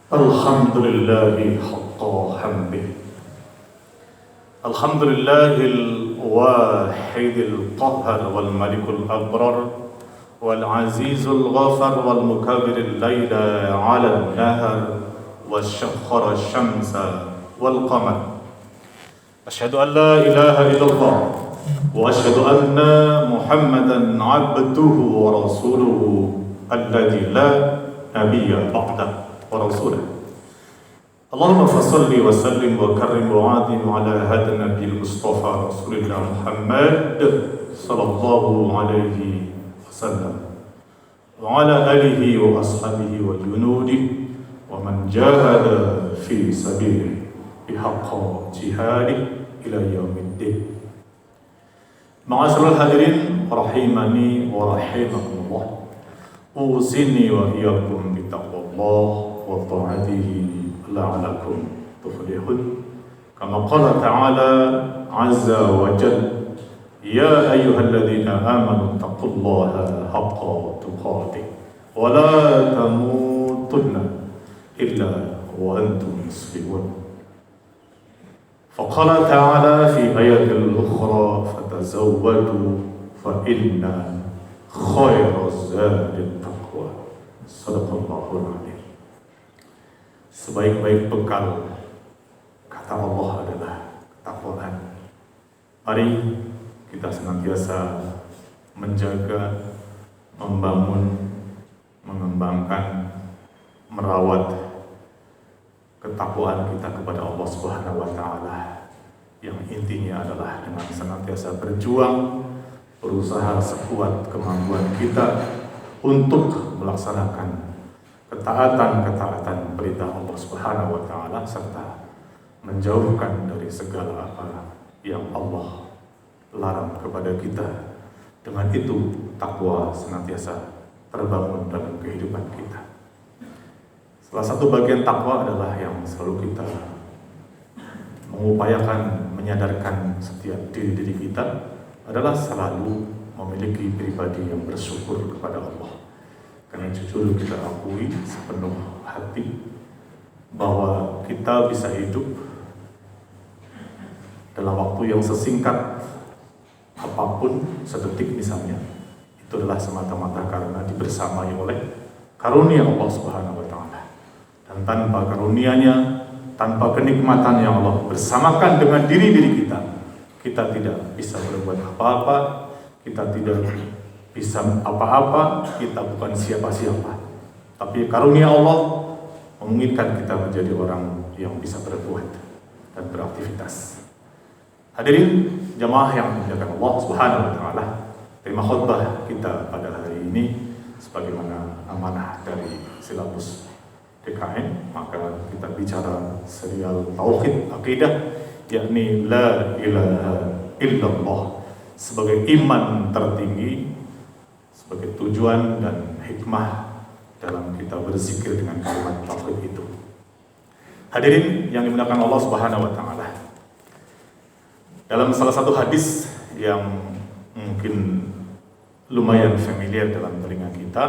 Alhamdulillahi haqqa hamdih. Alhamdulillahil wahidil qahhar wal malikul abrar wal azizul ghafar wal mukabiril layla 'alal nahar wasyakhkhara syamsa wal qamar. Asyhadu an la ilaha illallah wa asyhadu anna Muhammadan 'abduhu wa rasuluhu alladzi la nabiyya ba'dah wa rasulah. Allahumma fassalli wa sallim wa karrim wa adim ala hadha nabiyil mustafa rasulillah Muhammad sallallahu alaihi wasallam wa ala alihi wa ashabihi wa junudihi wa man jahada fi sabilihi bihaqqa jihadi ila yaumiddin. Ma'asyiral hadirin rahimani wa rahimakumullah. Usini wa iyyakum bittaqwallah wa ta'atihi la'alakum tuflihun. Kama qala ta'ala azza wa jalla, ya ayyuhalladzina amanu taqullaha haqqa tuqatih wa la tamutunna illa wa antum muslimun. Faqala ta'ala fi ayatil ukhra fatazawwadu fa inna khairaz zadit taqwa. Shadaqallahul adzim. Sebaik-baik bekal, kata Allah, adalah ketakwaan. Mari kita senantiasa menjaga, membangun, mengembangkan, merawat ketakwaan kita kepada Allah Subhanahu wa Ta'ala, yang intinya adalah dengan senantiasa berjuang, berusaha sekuat kemampuan kita untuk melaksanakan ketaatan perintah Allah Subhanahu wa Ta'ala, serta menjauhkan dari segala apa yang Allah larang kepada kita. Dengan itu takwa senantiasa terbangun dalam kehidupan kita. Salah satu bagian takwa adalah yang selalu kita mengupayakan menyadarkan setiap diri kita adalah selalu memiliki pribadi yang bersyukur kepada Allah. Karena jujur kita akui sepenuh hati bahwa kita bisa hidup dalam waktu yang sesingkat apapun, sedetik misalnya, itu adalah semata-mata karena dibersamai oleh karunia Allah Subhanahu wa Ta'ala. Dan tanpa karunia-Nya, tanpa kenikmatan yang Allah bersamakan dengan diri-diri kita tidak bisa berbuat apa-apa, kita tidak bisa apa-apa, kita bukan siapa-siapa. Tapi karunia Allah memungkinkan kita menjadi orang yang bisa berbuat dan beraktivitas. Hadirin jamaah yang dimuliakan Allah Subhanahu wa Ta'ala, tema khutbah kita pada hari ini sebagaimana amanah dari silabus DKN, maka kita bicara serial tauhid akidah, yakni la ilaha illallah sebagai iman tertinggi, sebagai tujuan dan hikmah dalam kita berzikir dengan kalimat tauhid itu. Hadirin yang dimuliakan Allah Subhanahu wa Ta'ala, dalam salah satu hadis yang mungkin lumayan familiar dalam telinga kita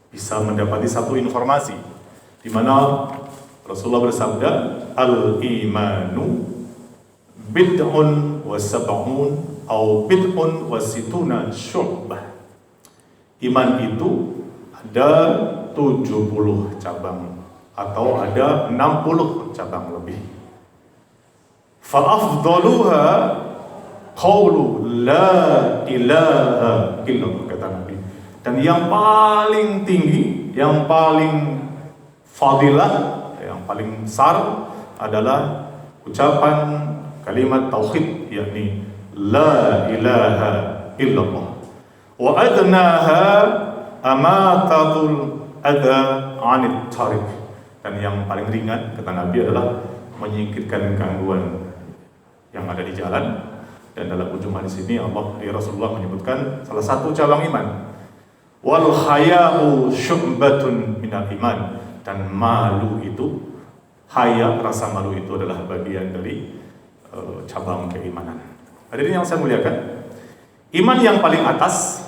bisa mendapati satu informasi di mana Rasulullah bersabda, al-imanu bid'un wa sab'un au bid'un wa situna syu'bah. Iman itu ada 70 cabang atau ada 60 cabang lebih. Fa afdaluha qaulu la ilaha illallah, kata Nabi. Dan yang paling tinggi, yang paling fadilah, yang paling besar adalah ucapan kalimat tauhid, yakni la ilaha illallah. Wa adnaha amatatul adha 'anit tariq. Dan yang paling ringan, kata Nabi, adalah menyingkirkan gangguan yang ada di jalan. Dan dalam ujung hadis ini Rasulullah menyebutkan salah satu cabang iman, wal haya'u syu'batun minal iman. Dan malu itu, haya, rasa malu itu adalah bagian dari cabang keimanan. Hadirin yang saya muliakan, iman yang paling atas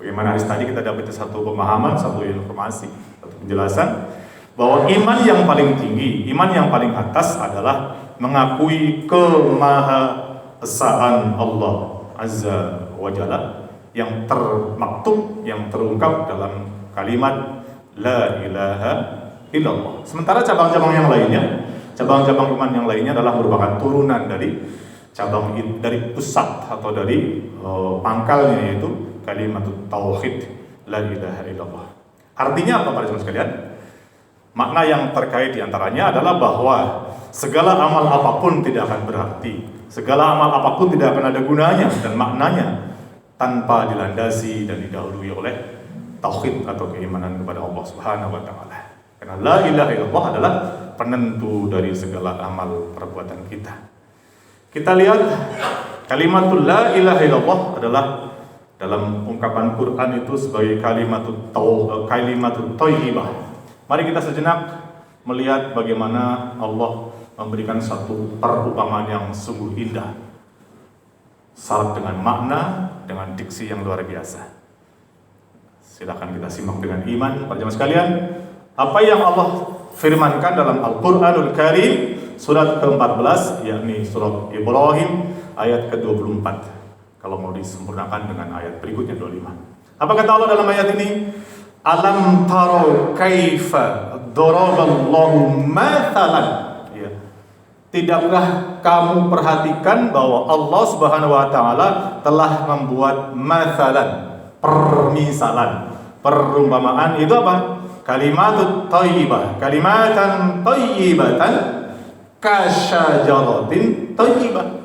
Bagaimana hari tadi kita dapat satu pemahaman, satu informasi, satu penjelasan bahwa iman yang paling tinggi, iman yang paling atas adalah mengakui kemahaesaan Allah Azza wa Jalla yang termaktub, yang terungkap dalam kalimat La ilaha illallah. Sementara cabang-cabang yang lainnya, cabang-cabang iman yang lainnya adalah merupakan turunan dari pusat atau dari pangkalnya, yaitu kalimat tauhid La ilaha illallah. Artinya apa para jemaah sekalian? Makna yang terkait diantaranya adalah bahwa segala amal apapun tidak akan berarti, segala amal apapun tidak akan ada gunanya dan maknanya tanpa dilandasi dan didahului oleh tauhid atau keimanan kepada Allah Subhanahu wa taala. Karena la ilaha illallah adalah penentu dari segala amal perbuatan kita. Kita lihat kalimatul la ilaha illallah adalah dalam ungkapan Quran itu sebagai kalimatut thayyibah. Mari kita sejenak melihat bagaimana Allah memberikan satu perumpamaan yang sungguh indah, syarat dengan makna, dengan diksi yang luar biasa. Silakan kita simak dengan iman, para jemaah sekalian. Apa yang Allah firmankan dalam Al-Quranul Karim surat ke-14, yakni surat Ibrahim ayat ke-24. Kalau mau disempurnakan dengan ayat berikutnya 25. Apa kata Allah dalam ayat ini? Alam taro kaifa daraballahu mathalan. Ya. Tidakkah kamu perhatikan bahwa Allah Subhanahu wa taala telah membuat mathalan, permisalan, perumpamaan itu apa? Kalimatut thayyibah, kalimatan thayyibatan kasyajaratin thayyibah.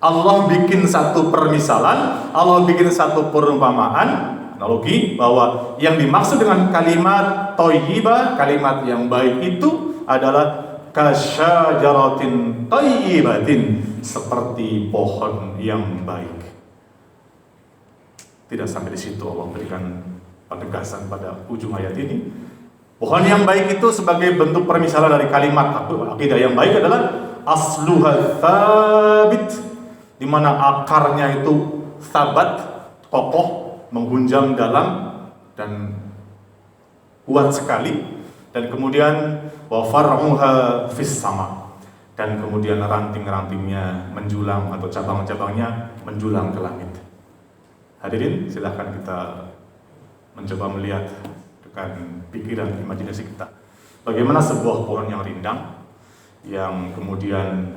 Allah bikin satu permisalan, Allah bikin satu perumpamaan, analogi bahwa yang dimaksud dengan kalimat thayyibah, kalimat yang baik itu adalah kasyajaratin thayyibatin, seperti pohon yang baik. Tidak sampai di situ Allah berikan penegasan pada ujung ayat ini. Pohon yang baik itu sebagai bentuk permisalan dari kalimat akidah yang baik adalah asluha tsabit, di mana akarnya itu sabat, kokoh, menghunjam dalam dan kuat sekali, dan kemudian wa far'uha fis sama, dan kemudian ranting-rantingnya menjulang atau cabang-cabangnya menjulang ke langit. Hadirin, silahkan kita mencoba melihat dengan pikiran imajinasi kita bagaimana sebuah pohon yang rindang, yang kemudian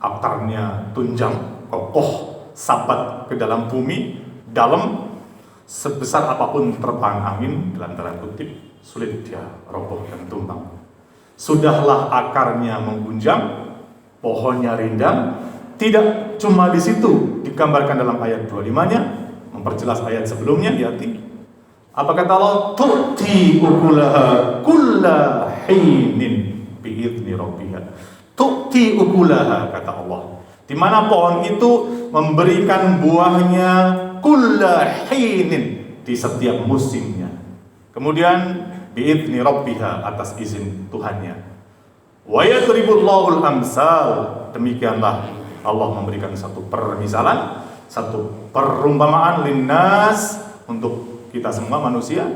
akarnya tunjang, kokoh, sabat ke dalam bumi, dalam, sebesar apapun terpaan angin, dalam tanda kutip, sulit dia roboh dan tumbang. Sudahlah akarnya menggunjang, pohonnya rindang. Tidak cuma di situ digambarkan dalam ayat 25-nya, memperjelas ayat sebelumnya di hati. Apa kata Allah? Tu'ti ukulaha kulla hinin bi'idni rabbiha. Tu'ti ukulaha, kata Allah, di mana pohon itu memberikan buahnya kulla hinin, di setiap musimnya. Kemudian bi'idni rabbiha, atas izin Tuhannya. Wa yadribullahul amsal, demikianlah Allah memberikan satu permisalan, satu perumpamaan linnas, untuk kita semua manusia,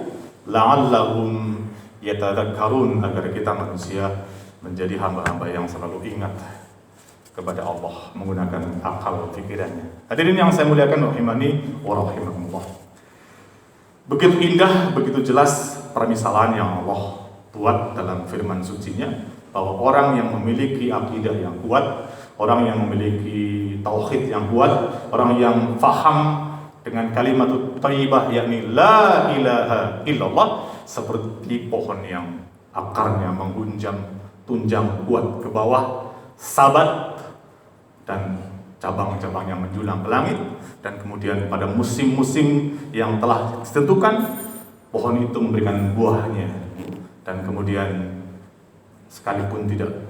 la'allahum yatadzakkarun, agar kita manusia menjadi hamba-hamba yang selalu ingat kepada Allah menggunakan akal pikirannya. Hadirin yang saya muliakan rahimani wa rahimakumullah. Begitu indah, begitu jelas permisalan yang Allah buat dalam firman sucinya, bahwa orang yang memiliki akidah yang kuat, orang yang memiliki tauhid yang kuat, orang yang faham dengan kalimat thayyibah, yakni la ilaha illallah, seperti pohon yang akarnya menghunjam, tunjang kuat ke bawah, sabat, dan cabang-cabangnya menjulang ke langit. Dan kemudian pada musim-musim yang telah ditentukan, pohon itu memberikan buahnya. Dan kemudian sekalipun tidak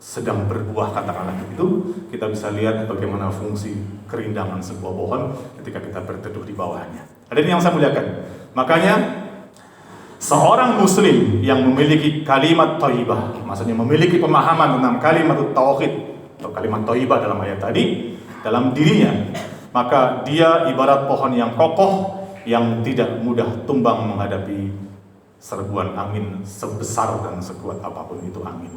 sedang berbuah, katakanlah begitu, kita bisa lihat bagaimana fungsi kerindangan sebuah pohon ketika kita berteduh di bawahnya. Hadirin yang saya muliakan, makanya seorang muslim yang memiliki kalimat thayyibah, maksudnya memiliki pemahaman tentang kalimat tauhid atau kalimat thayyibah dalam ayat tadi dalam dirinya, maka dia ibarat pohon yang kokoh, yang tidak mudah tumbang menghadapi serbuan angin sebesar dan sekuat apapun itu angin.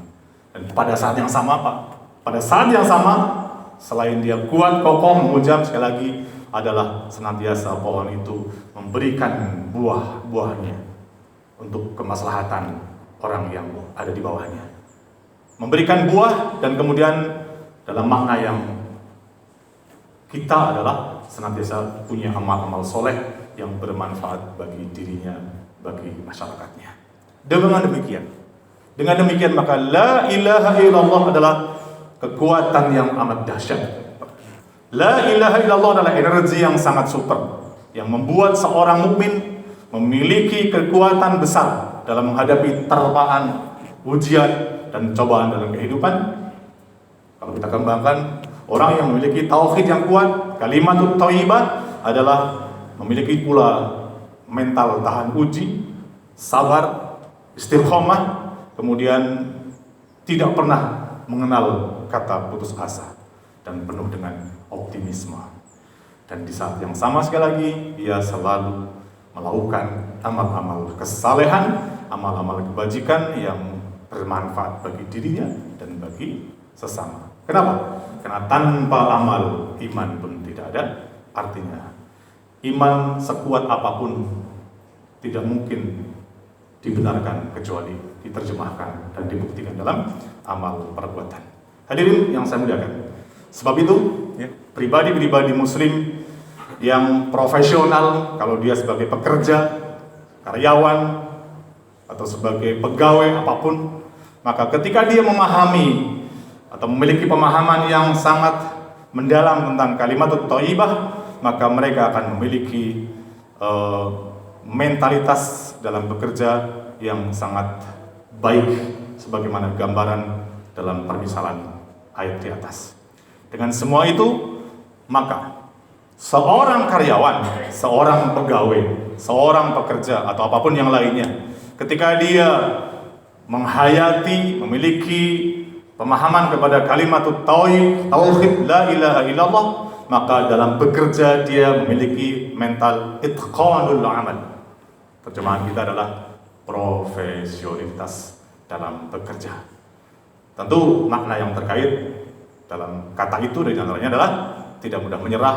Dan pada saat yang sama Pak, pada saat yang sama, selain dia kuat, kokoh, menghujam, sekali lagi adalah senantiasa pohon itu memberikan buah-buahnya untuk kemaslahatan orang yang ada di bawahnya. Memberikan buah, dan kemudian dalam makna yang kita adalah senantiasa punya amal-amal soleh yang bermanfaat bagi dirinya, bagi masyarakatnya. Dengan demikian maka la ilaha illallah adalah kekuatan yang amat dahsyat. La ilaha illallah adalah energi yang sangat super, yang membuat seorang mukmin memiliki kekuatan besar dalam menghadapi terpaan, ujian, dan cobaan dalam kehidupan. Kalau kita kembangkan, orang yang memiliki tauhid yang kuat, kalimatut thayyibah, adalah memiliki pula mental tahan uji, sabar, istiqomah, kemudian tidak pernah mengenal kata putus asa, dan penuh dengan optimisme. Dan di saat yang sama sekali lagi, dia selalu melakukan amal-amal kesalehan, amal-amal kebajikan yang bermanfaat bagi dirinya dan bagi sesama. Kenapa? Karena tanpa amal, iman pun tidak ada. Artinya, iman sekuat apapun tidak mungkin dibenarkan kecuali diterjemahkan dan dibuktikan dalam amal perbuatan. Hadirin yang saya muliakan, sebab itu pribadi-pribadi muslim yang profesional, kalau dia sebagai pekerja, karyawan, atau sebagai pegawai apapun, maka ketika dia memahami atau memiliki pemahaman yang sangat mendalam tentang kalimatut thayyibah, maka mereka akan memiliki mentalitas dalam bekerja yang sangat baik, sebagaimana gambaran dalam permisalan ayat di atas. Dengan semua itu, maka seorang karyawan, seorang pegawai, seorang pekerja, atau apapun yang lainnya, ketika dia menghayati, memiliki pemahaman kepada kalimatut tauhid la ilaha illallah, maka dalam bekerja dia memiliki mental itqanul amal. Terjemahan kita adalah profesionalitas dalam bekerja. Tentu makna yang terkait dalam kata itu dari antaranya adalah tidak mudah menyerah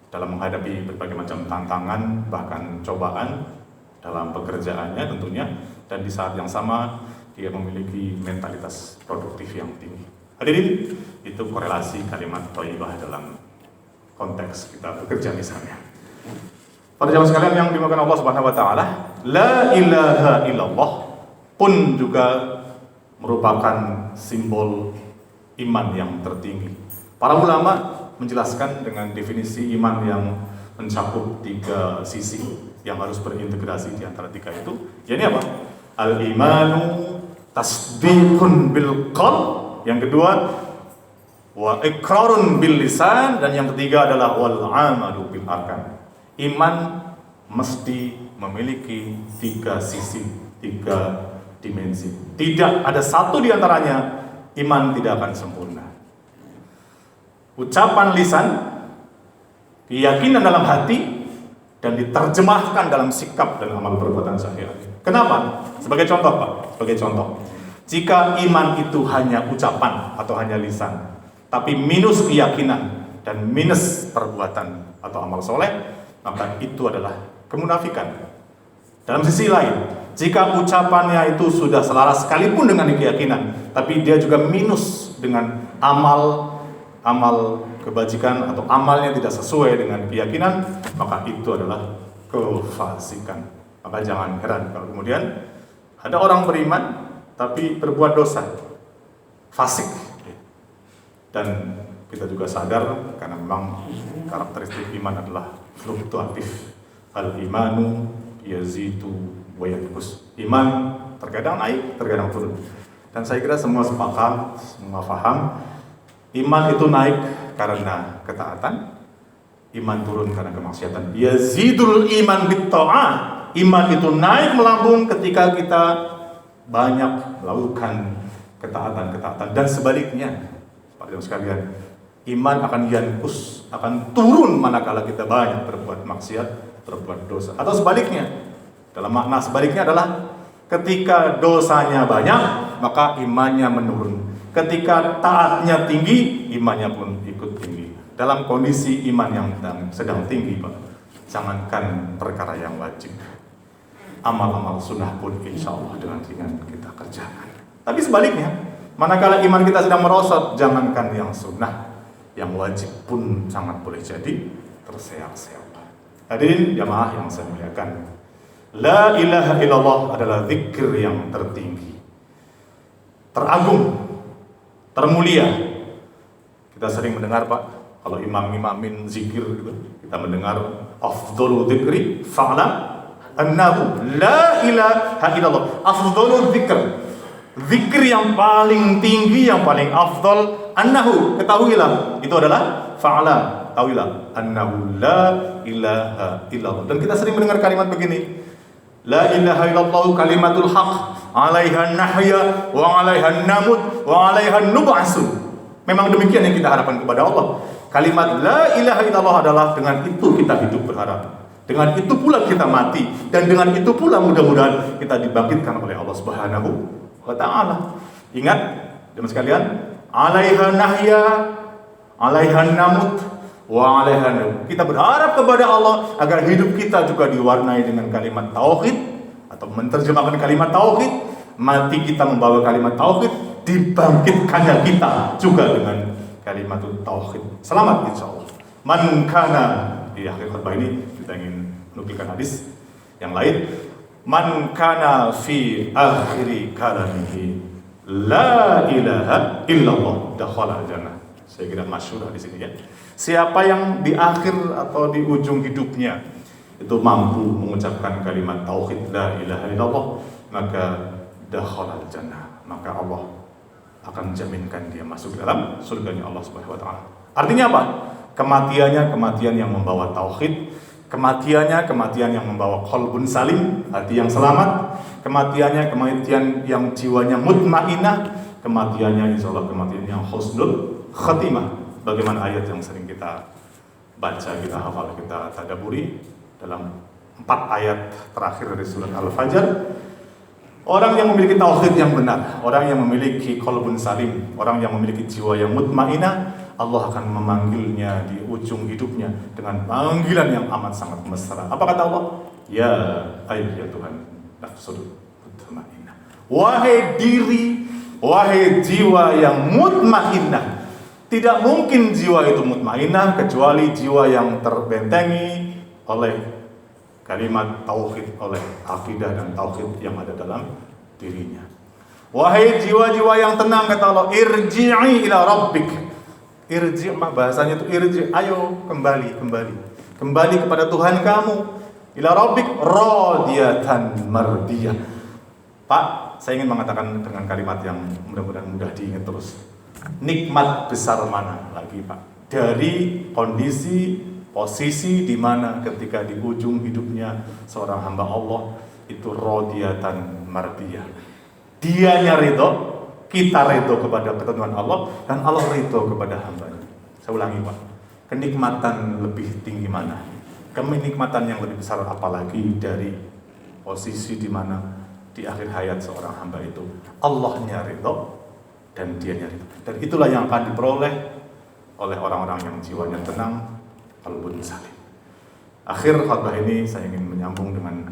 dalam menghadapi berbagai macam tantangan, bahkan cobaan dalam pekerjaannya tentunya, dan di saat yang sama dia memiliki mentalitas produktif yang tinggi. Hadirin, itu korelasi kalimat thayyibah dalam konteks kita bekerja misalnya. Pada jamaah sekalian yang dimuliakan Allah Subhanahu wa taala, la ilaha illallah pun juga merupakan simbol iman yang tertinggi. Para ulama menjelaskan dengan definisi iman yang mencakup 3 sisi yang harus berintegrasi di antara 3 itu. Yakni apa? Al-imanu tasdiqun bil qalb, yang kedua wa iqrarun bil lisan, dan yang ketiga adalah wal amalu bil arkan. Iman mesti memiliki 3 sisi, 3 dimensi. Tidak ada satu di antaranya iman tidak akan sempurna. Ucapan lisan, keyakinan dalam hati, dan diterjemahkan dalam sikap dan amal perbuatan sehari-hari. Kenapa? Sebagai contoh Pak, sebagai contoh. Jika iman itu hanya ucapan atau hanya lisan, tapi minus keyakinan dan minus perbuatan atau amal soleh, maka itu adalah kemunafikan. Dalam sisi lain, jika ucapannya itu sudah selaras sekalipun dengan keyakinan, tapi dia juga minus dengan amal kebajikan atau amalnya tidak sesuai dengan keyakinan, maka itu adalah kefasikan. Maka jangan heran kalau kemudian ada orang beriman tapi berbuat dosa, fasik. Dan kita juga sadar karena memang karakteristik iman adalah fluktuatif. Al-imanu yazidu wa yanqus. Iman terkadang naik, terkadang turun. Dan saya kira semua sepakat, semua paham, iman itu naik karena ketaatan, iman turun karena kemaksiatan. Yazidul iman bitta'ah. Iman itu naik melambung ketika kita banyak melakukan ketaatan-ketaatan, dan sebaliknya, Pak Ibu sekalian, iman akan yankus, akan turun manakala kita banyak berbuat maksiat berbuat dosa. Atau sebaliknya, dalam makna sebaliknya adalah ketika dosanya banyak, maka imannya menurun. Ketika taatnya tinggi, imannya pun ikut tinggi. Dalam kondisi iman yang sedang tinggi, Pak, jangankan perkara yang wajib, amal-amal sunnah pun insya Allah dengan ringan kita kerjakan. Tapi sebaliknya, manakala iman kita sedang merosot, jangankan yang sunnah, yang wajib pun sangat boleh jadi terseok-seok. Hadirin jamaah yang saya muliakan, la ilaha illallah adalah zikir yang tertinggi, teragung, termulia. Kita sering mendengar, Pak, kalau imam-imamin zikir gitu, kita mendengar afdhalu dzikri fa'lam annahu la ilaha illallah. Afdhalu dzikr, zikir yang paling tinggi, yang paling afdal, annahu, ketahuilah, itu adalah fa'lam, ketahuilah, annahu la ilaha illallah. Dan kita sering mendengar kalimat begini, la ilaha illallah kalimatul haq, 'alaiha nahya wa 'alaiha namut wa 'alaiha nub'atsu. Memang demikian yang kita harapkan kepada Allah. Kalimat la ilaha illallah adalah dengan itu kita hidup berharap, dengan itu pula kita mati, dan dengan itu pula mudah-mudahan kita dibangkitkan oleh Allah Subhanahu wa ta'ala. Ingat teman sekalian, 'alaiha nahya, 'alaiha namut wa 'alaiha namut. Kita berharap kepada Allah agar hidup kita juga diwarnai dengan kalimat tauhid, atau menerjemahkan kalimat tauhid, mati kita membawa kalimat tauhid, dibangkitkannya kita juga dengan kalimat tauhid. Selamat insyaallah. Man kana, di akhir khutbah ini kita ingin menukilkan hadis yang lain. Man kana fi akhiri kalamihi la ilaha illallah dakhala jannah. Saya kira masyhur di sini ya. Siapa yang di akhir atau di ujung hidupnya itu mampu mengucapkan kalimat tauhid la ilaha illallah, maka dakhala jannah, maka Allah akan jaminkan dia masuk dalam surganya Allah Subhanahu wa ta'ala. Artinya apa? Kematiannya kematian yang membawa tauhid, kematiannya kematian yang membawa qalbun salim, hati yang selamat, kematiannya kematian yang jiwanya mutmainah, kematiannya insyaallah kematian yang husnul khatimah. Bagaimana ayat yang sering kita baca, kita hafal, kita tadaburi dalam 4 ayat terakhir dari surat Al-Fajr. Orang yang memiliki tauhid yang benar, orang yang memiliki qalbun salim, orang yang memiliki jiwa yang mutmainah, Allah akan memanggilnya di ujung hidupnya dengan panggilan yang amat sangat mesra. Apa kata Allah? Ya ayyuha Tuhan, nafsul mutmainah. Wahai diri, wahai jiwa yang mutmainah. Tidak mungkin jiwa itu mutmainah kecuali jiwa yang terbentengi oleh kalimat tauhid, oleh akidah dan tauhid yang ada dalam dirinya. Wahai jiwa-jiwa yang tenang, kata Allah, irji'i ila rabbik. Irji', bahasanya itu irji', ayo kembali kepada Tuhan kamu. Ila rabbik radiyatan mardiyah. Pak, saya ingin mengatakan dengan kalimat yang mudah-mudahan mudah diingat terus. Nikmat besar mana lagi, Pak, dari kondisi posisi di mana ketika di ujung hidupnya seorang hamba Allah itu radiyatan mardiyah. Dianya ridho, kita ridho kepada ketentuan Allah, dan Allah ridho kepada hambanya. Saya ulangi, Pak, kenikmatan lebih tinggi mana? Kenikmatan yang lebih besar apalagi dari posisi di mana di akhir hayat seorang hamba itu Allahnya ridho dan dianya ridho. Dan itulah yang akan diperoleh oleh orang-orang yang jiwanya tenang, qalbun salim. Akhir khutbah ini saya ingin menyambung dengan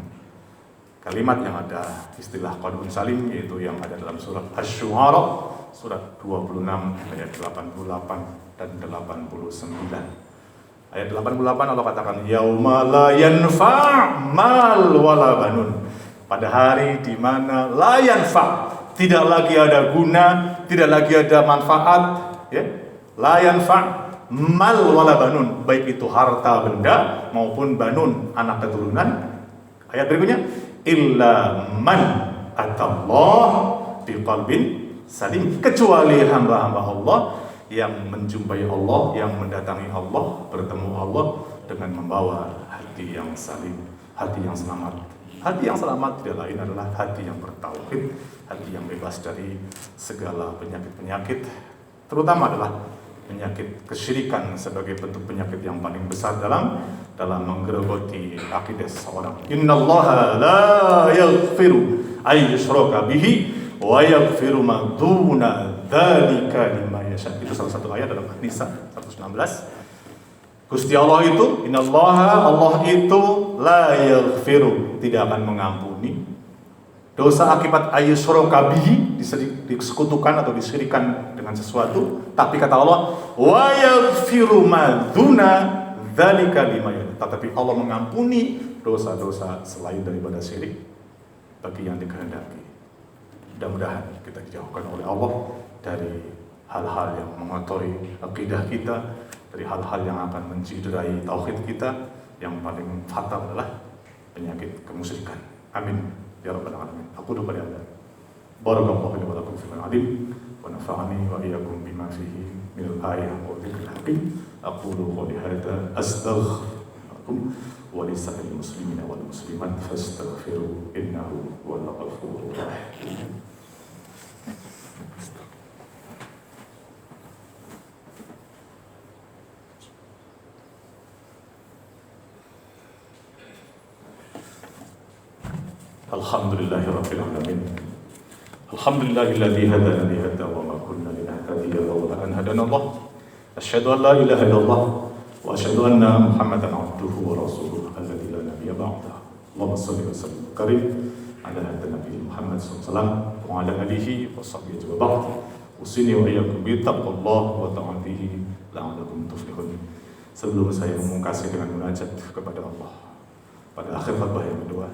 kalimat yang ada istilah qalbun salim, yaitu yang ada dalam surat Asy-Syu'ara, surat 26 ayat 88 dan 89. Ayat 88 Allah katakan, yauma la yanfa' mal wala banun. Pada hari di mana la yanfa', tidak lagi ada guna, tidak lagi ada manfaat, ya. La yanfa' mal wala banun, baik itu harta benda maupun banun, anak keturunan. Ayat berikutnya, illa man atallah biqalbin salim, kecuali hamba-hamba Allah yang menjumpai Allah, yang mendatangi Allah, bertemu Allah dengan membawa hati yang salim, hati yang selamat. Hati yang selamat tidak lain adalah hati yang bertauhid, hati yang bebas dari segala penyakit-penyakit, terutama adalah penyakit kesyirikan sebagai bentuk penyakit yang paling besar dalam menggerogoti akidah seseorang. Innallaha la yaghfiru ay yushraka bihi wa yaghfiru ma duna dzalika liman yasha. Itu salah satu ayat dalam An-Nisa 116. Gusti Allah itu, innallaha, Allah itu la yaghfiru, tidak akan mengampuni dosa akibat ayyusyraka bihi, disekutukan atau disyirikan dengan sesuatu. Tapi kata Allah, wa yaghfiru ma duna dzalika liman yasha. Tetapi Allah mengampuni dosa-dosa selain daripada syirik bagi yang dikehendaki. Mudah-mudahan kita dijauhkan oleh Allah dari hal-hal yang mengotori akidah kita, dari hal-hal yang akan menciderai tauhid kita. Yang paling fatal adalah penyakit kemusyrikan. Amin ya rabbal alamin. Aku doa pada Anda. Barakallahu li wa lakum fil alim wa nafa'ani wa iyyakum bima fihi min al-ayati wa dhikril hakim. Aqulu qawli hadza astaghfirukum wa li sa'il muslimina wal muslimat fastaghfiru innahu huwal ghafurur rahim. Alhamdulillahirabbil alamin. Alhamdulillahilladzi hadana li hadza wa ma kunna linahtadiya laula an hadana Allah. Asyhadu an la ilaha illallah wa asyhadu anna Muhammadan abduhu wa rasuluhu alladzi la nabiyya ba'dahu. Allahumma shalli wa sallim karim ala hadza nabi Muhammad sallallahu alaihi wasallam wa ala alihi wa sahbihi wa ba'd. Usini wa iyyakum bi taqwallah wa ta'atihi la'allakum tuflihun. Sebelum saya memungkasi dengan munajat kepada Allah pada akhir khutbah yang kedua,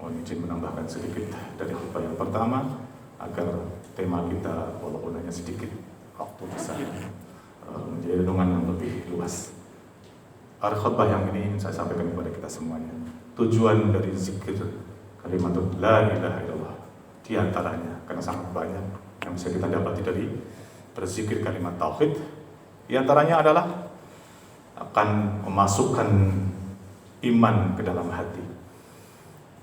mohon izin menambahkan sedikit dari khutbah yang pertama agar tema kita walaupun hanya sedikit waktu bisa menjadi renungan yang lebih luas. Pada khutbah yang ini saya sampaikan kepada kita semuanya, tujuan dari zikir kalimat la ilaha illallah di antaranya, karena sangat banyak yang bisa kita dapati dari berzikir kalimat tauhid, di antaranya adalah akan memasukkan iman ke dalam hati.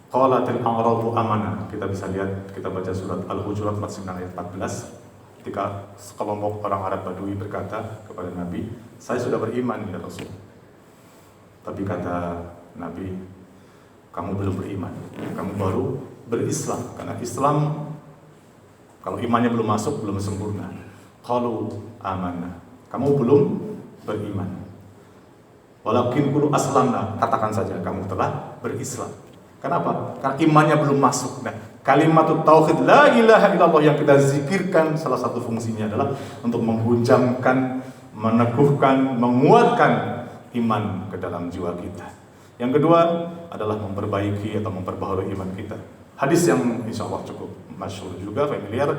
Qalatil a'rabu amanah. Kita bisa lihat, kita baca surat Al-Hujurat 49 ayat 14. Ketika sekelompok orang Arab Badui berkata kepada Nabi, saya sudah beriman ya Rasul. Tapi kata Nabi, kamu belum beriman, kamu baru berislam. Karena Islam, kalau imannya belum masuk, belum sempurna. Qalu amanah, kamu belum beriman. Walakin qulu aslamna, katakan saja kamu telah berislam. Kenapa? Karena imannya belum masuk. Nah, kalimat tauhid la ilaha illallah yang kita zikirkan, salah satu fungsinya adalah untuk menghunjamkan, meneguhkan, menguatkan iman ke dalam jiwa kita. Yang kedua adalah memperbaiki atau memperbaharui iman kita. Hadis yang insya Allah cukup masyhur juga, familiar.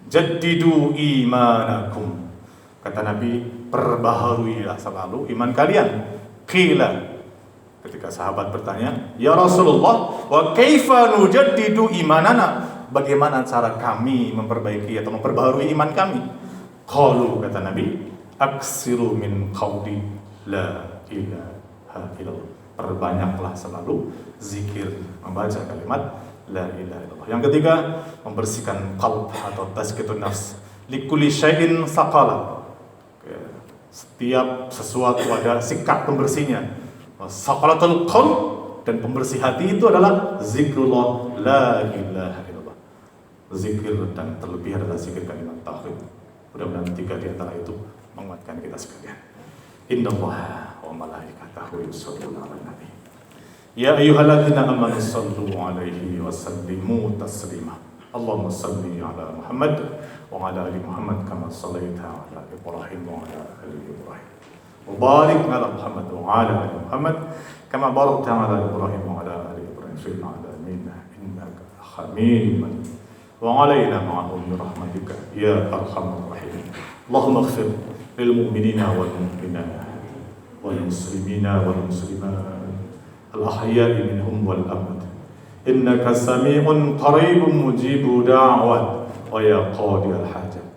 Jaddidu imanakum. Kata Nabi, perbaharuilah selalu iman kalian. Qila, ketika sahabat bertanya, ya Rasulullah, wa kaifa nujaddidu imanana? Bagaimana cara kami memperbaiki atau memperbaharui iman kami? Qalu, kata Nabi, aksiru min qawli la ilaha illallah. Perbanyaklah selalu zikir, membaca kalimat la ilaha illallah. Yang ketiga, membersihkan qalb atau tazkiyatun nafs. Likulli syai'in saqala. Setiap sesuatu ada sikap pembersihnya. Saqalatul qalb, dan pembersih hati itu adalah zikrullah la ilaha illallah. Zikir dan terlebih adalah zikir kalimat tauhid. Mudah-mudahan tiga di antara itu menguatkan kita sekalian. Innallaha wa malaikatahu yusholluna 'alan nabi. Ya ayyuhalladzina amanu shallu 'alaihi wa sallimu taslima. Allahumma shalli 'ala Muhammad wa 'ala ali Muhammad kama shallaita 'ala Ibrahim wa 'ala ali Ibrahim. وبارك على محمد وعلى ال محمد كما باركت على ابراهيم وعلى ال ابراهيم في العالمين انك حميد مجيد وعلينا معهم برحمتك يا ارحم الراحمين. اللهم اغفر للمؤمنين والمؤمنات والمسلمين والمسلمات الاحياء منهم والاموات انك سميع قريب مجيب دعوات ويا قاضي الحاجات.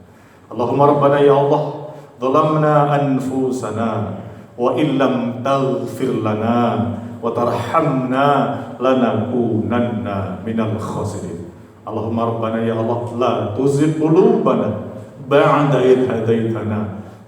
اللهم ربنا يا الله ظلمنا أنفسنا وإن لم تغفر لنا وترحمنا لنكونن من الخاسرين. اللهم ربنا يا الله لا تزغ قلوبنا بعد إذ هديتنا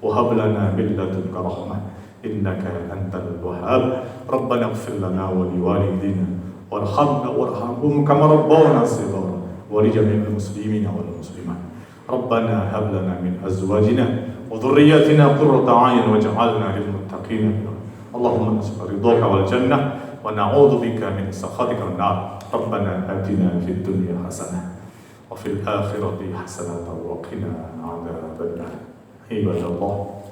wa hab lana min ladunka rahmah innaka antal wahhab. Rabbana ighfir lana wa liwalidina warhamna warhamhum kama rabbawna shighara wa li jami'il muslimina wal muslimat. Rabbana hab lana min azwajina wa dhurriyyatina qurrata a'yun waj'alna lil muttaqina imama. Allahumma nas'aluka ridhaka wal jannah wa na'udzu bika min sakhatika wan nar. Rabbana atina fid dunya hasanah wa fil akhirati hasanah wa qina adzaban nar. Ibadallah,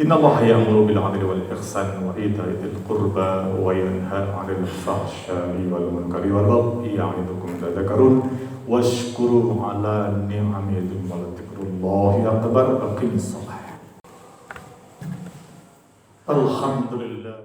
inna Allah ya'muru bil 'adli wal ihsan wa ita'i dzil qurba wa yanha 'anil fahsya'i wal munkari wal baghi ya'idukum tadhakkarun washkuru 'ala ni'amihi wa dzikrullahi akbar. Aqimis shalah. Alhamdulillah.